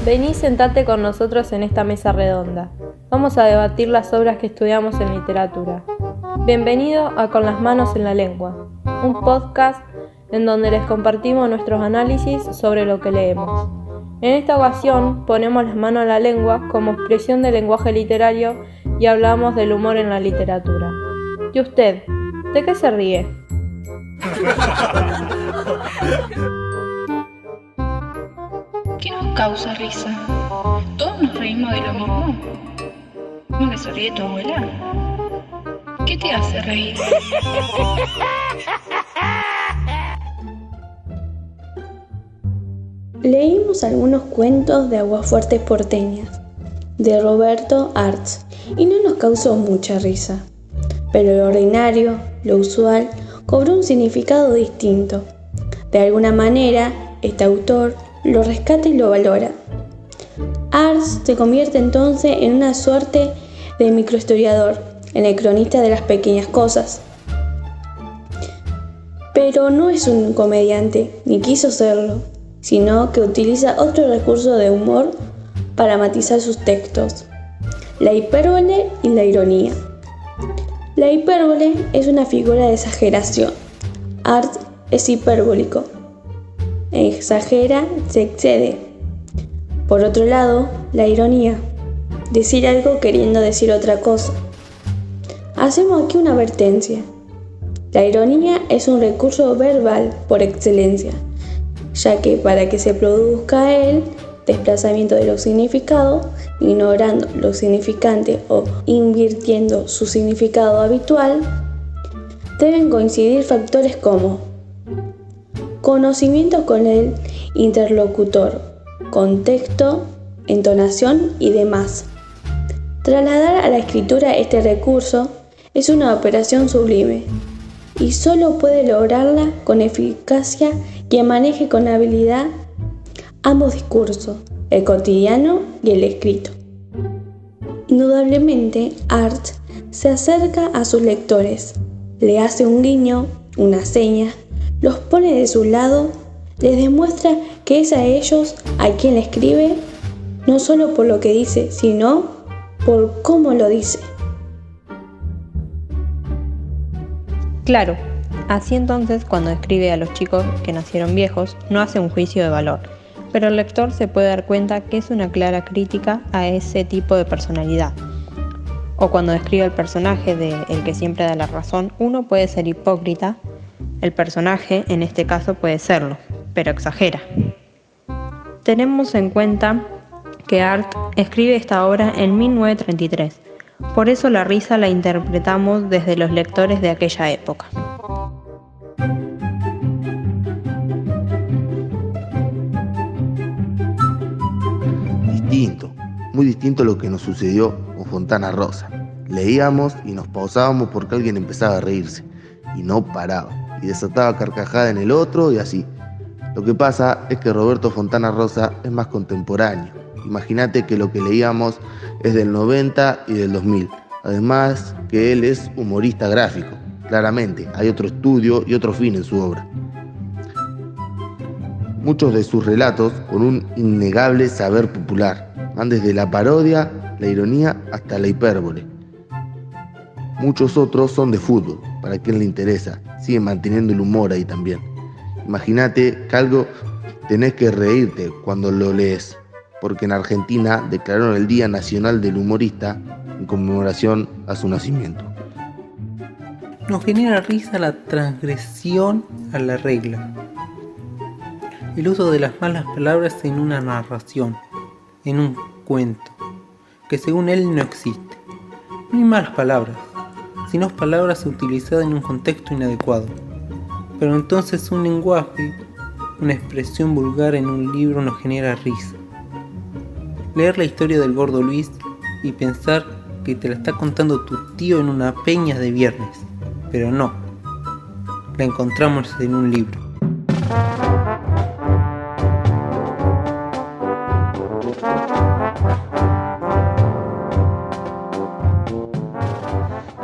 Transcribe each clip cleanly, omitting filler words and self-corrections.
Vení y sentate con nosotros en esta mesa redonda. Vamos a debatir las obras que estudiamos en literatura. Bienvenido a Con las manos en la lengua, un podcast en donde les compartimos nuestros análisis sobre lo que leemos. En esta ocasión ponemos las manos en la lengua como expresión del lenguaje literario y hablamos del humor en la literatura. ¿Y usted, de qué se ríe? ¿Qué nos causa risa? ¿Todos nos reímos de lo mismo? ¿Cómo que se ríe tu abuela? ¿Qué te hace reír? Leímos algunos cuentos de Aguafuertes porteñas, de Roberto Artz, y no nos causó mucha risa. Pero lo ordinario, lo usual, cobró un significado distinto. De alguna manera, este autor lo rescata y lo valora. Artz se convierte entonces en una suerte de microhistoriador, en el cronista de las pequeñas cosas. Pero no es un comediante, ni quiso serlo, sino que utiliza otro recurso de humor para matizar sus textos: la hipérbole y la ironía. La hipérbole es una figura de exageración. Artz es hiperbólico. Exagera, se excede. Por otro lado, la ironía, decir algo queriendo decir otra cosa. Hacemos aquí una advertencia. La ironía es un recurso verbal por excelencia, ya que para que se produzca el desplazamiento de los significados, ignorando lo significante o invirtiendo su significado habitual, deben coincidir factores como conocimiento con el interlocutor, contexto, entonación y demás. Trasladar a la escritura este recurso es una operación sublime y solo puede lograrla con eficacia quien maneje con habilidad ambos discursos, el cotidiano y el escrito. Indudablemente, Artz se acerca a sus lectores, le hace un guiño, una seña, los pone de su lado, les demuestra que es a ellos a quien le escribe, no solo por lo que dice, sino por cómo lo dice. Claro, así entonces cuando escribe a los chicos que nacieron viejos, no hace un juicio de valor, pero el lector se puede dar cuenta que es una clara crítica a ese tipo de personalidad. O cuando describe el personaje de El que siempre da la razón, uno puede ser hipócrita, el personaje en este caso puede serlo, pero exagera. Tenemos en cuenta que Artz escribe esta obra en 1933, por eso la risa la interpretamos desde los lectores de aquella época. Muy distinto a lo que nos sucedió con Fontana Rosa. Leíamos y nos pausábamos porque alguien empezaba a reírse y no paraba y desataba carcajada en el otro y así. Lo que pasa es que Roberto Fontana Rosa es más contemporáneo. Imagínate que lo que leíamos es del 90 y del 2000. Además que él es humorista gráfico. Claramente, hay otro estudio y otro fin en su obra. Muchos de sus relatos con un innegable saber popular. Van desde la parodia, la ironía hasta la hipérbole. Muchos otros son de fútbol, para quien le interesa. Siguen manteniendo el humor ahí también. Imagínate que algo tenés que reírte cuando lo lees, porque en Argentina declararon el Día Nacional del Humorista en conmemoración a su nacimiento. Nos genera risa la transgresión a la regla. El uso de las malas palabras en una narración, en un cuento, que según él no existe. No hay malas palabras, sino palabras utilizadas en un contexto inadecuado. Pero entonces un lenguaje, una expresión vulgar en un libro nos genera risa. Leer la historia del Gordo Luis y pensar que te la está contando tu tío en una peña de viernes, pero no, la encontramos en un libro.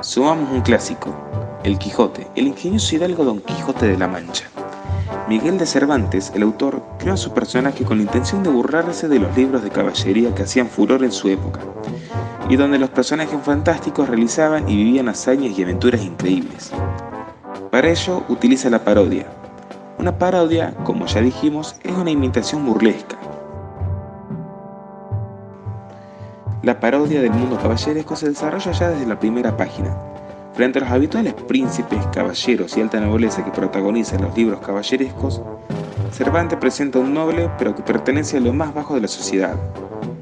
Sumamos un clásico, El Quijote, el ingenioso hidalgo Don Quijote de la Mancha. Miguel de Cervantes, el autor, creó a su personaje con la intención de burlarse de los libros de caballería que hacían furor en su época, y donde los personajes fantásticos realizaban y vivían hazañas y aventuras increíbles. Para ello utiliza la parodia. Una parodia, como ya dijimos, es una imitación burlesca. La parodia del mundo caballeresco se desarrolla ya desde la primera página. Frente a los habituales príncipes, caballeros y alta nobleza que protagonizan los libros caballerescos, Cervantes presenta un noble pero que pertenece a lo más bajo de la sociedad,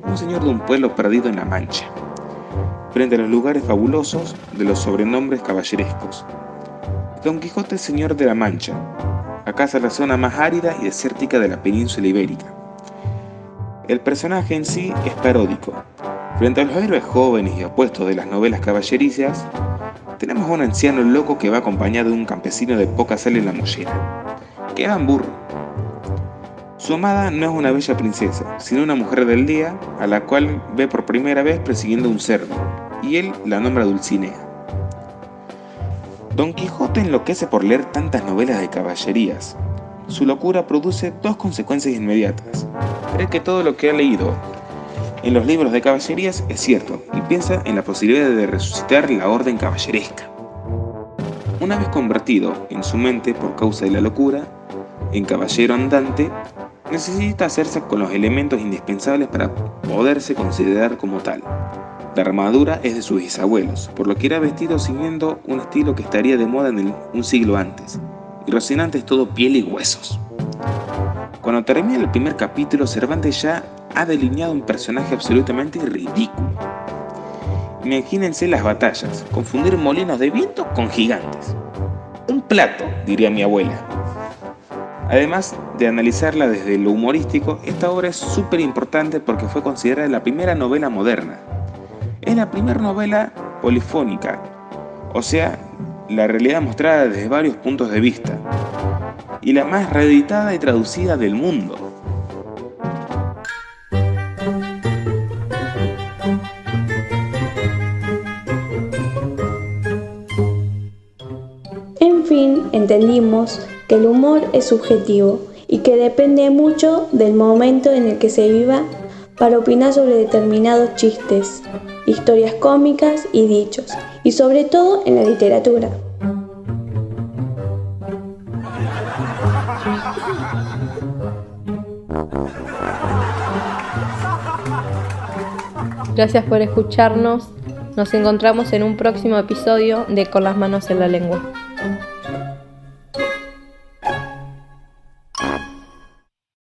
un señor de un pueblo perdido en la Mancha, frente a los lugares fabulosos de los sobrenombres caballerescos. Don Quijote es señor de la Mancha, acaso la zona más árida y desértica de la península ibérica. El personaje en sí es paródico. Frente a los héroes jóvenes y apuestos de las novelas caballericias, tenemos a un anciano loco que va acompañado de un campesino de poca sal en la mollera, que va en burro. Su amada no es una bella princesa, sino una mujer del día a la cual ve por primera vez persiguiendo un cerdo, y él la nombra Dulcinea. Don Quijote enloquece por leer tantas novelas de caballerías. Su locura produce dos consecuencias inmediatas. Cree que todo lo que ha leído en los libros de caballerías es cierto y piensa en la posibilidad de resucitar la orden caballeresca. Una vez convertido en su mente por causa de la locura en caballero andante, necesita hacerse con los elementos indispensables para poderse considerar como tal. La armadura es de sus bisabuelos, por lo que irá vestido siguiendo un estilo que estaría de moda en un siglo antes, y Rocinante es todo piel y huesos. Cuando termina el primer capítulo, Cervantes ya ha delineado un personaje absolutamente ridículo. Imagínense las batallas, confundir molinos de viento con gigantes. Un plato, diría mi abuela. Además de analizarla desde lo humorístico, esta obra es súper importante porque fue considerada la primera novela moderna. Es la primera novela polifónica, o sea, la realidad mostrada desde varios puntos de vista, y la más reeditada y traducida del mundo. En fin, entendimos que el humor es subjetivo y que depende mucho del momento en el que se viva para opinar sobre determinados chistes, historias cómicas y dichos, y sobre todo en la literatura. Gracias por escucharnos. Nos encontramos en un próximo episodio de Con las manos en la lengua.